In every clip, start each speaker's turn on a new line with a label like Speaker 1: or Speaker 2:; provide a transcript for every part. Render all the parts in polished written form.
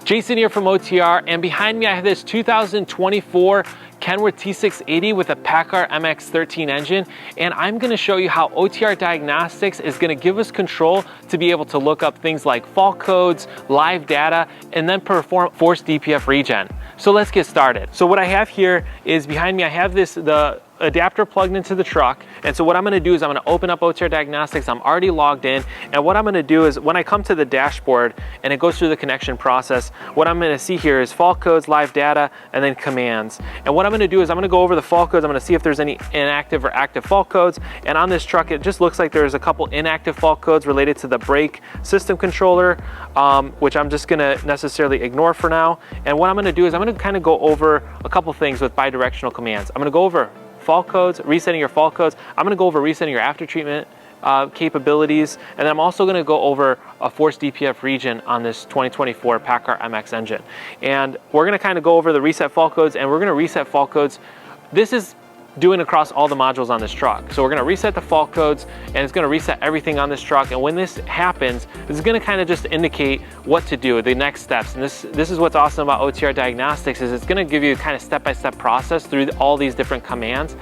Speaker 1: Jason here from OTR, and behind me I have this 2024 Kenworth T680 with a Paccar MX13 engine, and I'm going to show you how OTR Diagnostics is going to give us control to be able to look up things like fault codes, live data, and then perform forced DPF regen. So let's get started. So what I have here is behind me I have the adapter plugged into the truck, and so what I'm going to do is I'm going to open up OTR Diagnostics. I'm already logged in, and what I'm going to do is when I come to the dashboard and it goes through the connection process, what I'm going to see here is fault codes, live data, and then commands. And what I'm going to do is I'm going to go over the fault codes. I'm going to see if there's any inactive or active fault codes, and on this truck it just looks like there's a couple inactive fault codes related to the brake system controller, which I'm just going to necessarily ignore for now. And what I'm going to do is I'm going to kind of go over a couple things with bidirectional commands. I'm going to go over fault codes, resetting your fault codes. I'm going to go over resetting your after-treatment capabilities, and then I'm also going to go over a forced DPF regen on this 2024 Paccar MX engine. And we're going to kind of go over the reset fault codes, and we're going to reset fault codes. This is doing across all the modules on this truck. So we're going to reset the fault codes, and it's going to reset everything on this truck. And when this happens, it's going to kind of just indicate what to do, the next steps. And this is what's awesome about OTR Diagnostics, is it's going to give you a kind of step-by-step process through all these different commands,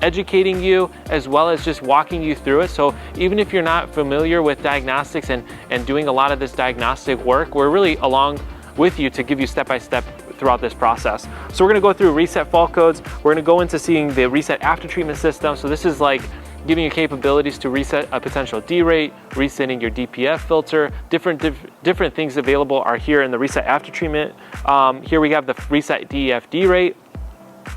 Speaker 1: educating you as well as just walking you through it. So even if you're not familiar with diagnostics and doing a lot of this diagnostic work, we're really along with you to give you step-by-step throughout this process. So we're going to go through reset fault codes. We're going to go into seeing the reset after treatment system. So this is like giving you capabilities to reset a potential D rate, resetting your DPF filter. Different things available are here in the reset after treatment. Here we have the reset DEF D rate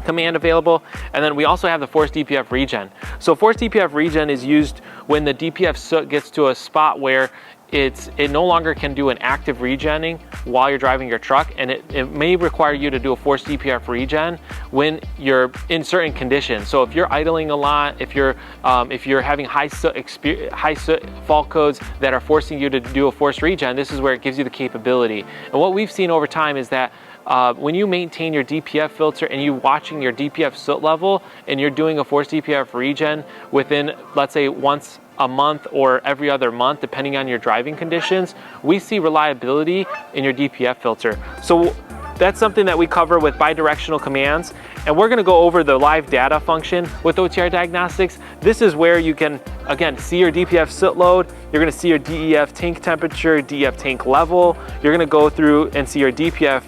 Speaker 1: command available, and then we also have the forced DPF regen. So forced DPF regen is used when the DPF soot gets to a spot where it no longer can do an active regenning while you're driving your truck, and it may require you to do a forced DPF regen when you're in certain conditions. So if you're idling a lot, if you're having high soot fault codes that are forcing you to do a forced regen, this is where it gives you the capability. And what we've seen over time is that when you maintain your DPF filter and you're watching your DPF soot level and you're doing a forced DPF regen within, let's say, once a month or every other month, depending on your driving conditions, we see reliability in your DPF filter. So that's something that we cover with bidirectional commands. And we're going to go over the live data function with OTR Diagnostics. This is where you can, again, see your DPF soot load. You're going to see your DEF tank temperature, DEF tank level. You're going to go through and see your DPF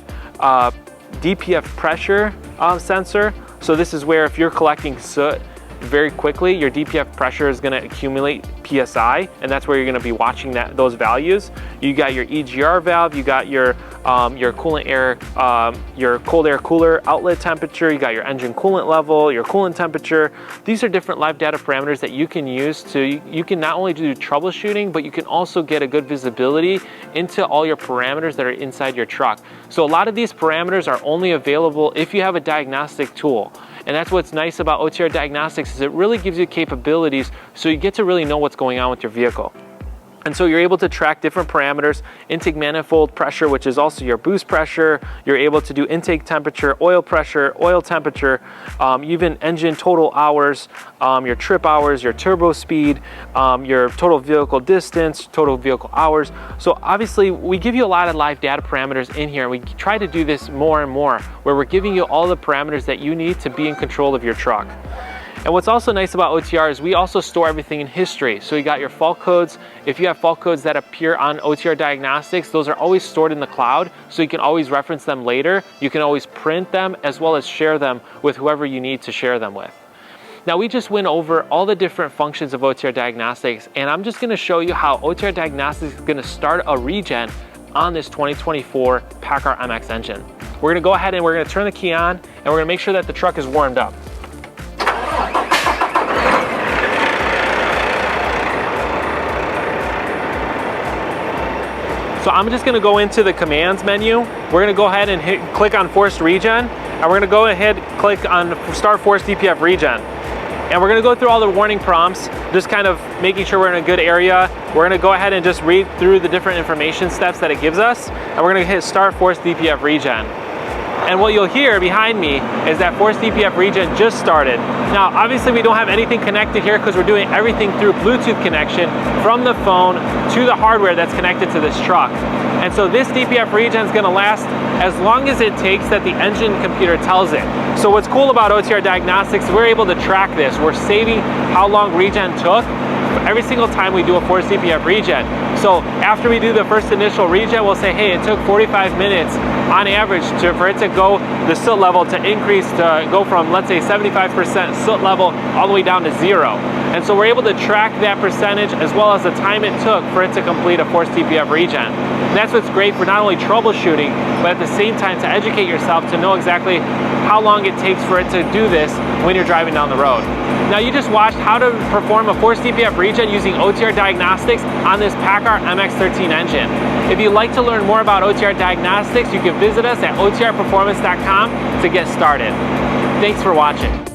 Speaker 1: pressure sensor. So this is where if you're collecting soot very quickly, your DPF pressure is going to accumulate PSI, and that's where you're going to be watching those values. You got your EGR valve, you got your coolant air, your cold air cooler outlet temperature, you got your engine coolant level, your coolant temperature. These are different live data parameters that you can use you can not only do troubleshooting, but you can also get a good visibility into all your parameters that are inside your truck. So a lot of these parameters are only available if you have a diagnostic tool. And that's what's nice about OTR Diagnostics, is it really gives you capabilities so you get to really know what's going on with your vehicle. And so you're able to track different parameters, intake manifold pressure, which is also your boost pressure. You're able to do intake temperature, oil pressure, oil temperature, even engine total hours, your trip hours, your turbo speed, your total vehicle distance, total vehicle hours. So obviously we give you a lot of live data parameters in here, and we try to do this more and more, where we're giving you all the parameters that you need to be in control of your truck. And what's also nice about OTR is we also store everything in history. So you got your fault codes. If you have fault codes that appear on OTR Diagnostics, those are always stored in the cloud, so you can always reference them later. You can always print them as well as share them with whoever you need to share them with. Now we just went over all the different functions of OTR Diagnostics, and I'm just going to show you how OTR Diagnostics is going to start a regen on this 2024 Paccar MX engine. We're going to go ahead and we're going to turn the key on, and we're going to make sure that the truck is warmed up. So I'm just going to go into the commands menu. We're going to go ahead and click on forced regen, and we're going to go ahead and click on start forced DPF regen. And we're going to go through all the warning prompts, just kind of making sure we're in a good area. We're going to go ahead and just read through the different information steps that it gives us, and we're going to hit start forced DPF regen. And what you'll hear behind me is that forced DPF regen just started. Now, obviously we don't have anything connected here because we're doing everything through Bluetooth connection from the phone to the hardware that's connected to this truck. And so this DPF regen is going to last as long as it takes that the engine computer tells it. So what's cool about OTR Diagnostics, we're able to track this. We're saving how long regen took every single time we do a forced DPF regen. So after we do the first initial regen, we'll say, hey, it took 45 minutes on average for it to go, the soot level to increase, to go from, let's say, 75% soot level all the way down to 0. And so we're able to track that percentage as well as the time it took for it to complete a forced DPF regen. And that's what's great for not only troubleshooting, but at the same time to educate yourself to know exactly how long it takes for it to do this when you're driving down the road. Now you just watched how to perform a forced DPF regen using OTR Diagnostics on this Paccar MX13 engine. If you'd like to learn more about OTR Diagnostics, you can visit us at OTRPerformance.com to get started. Thanks for watching.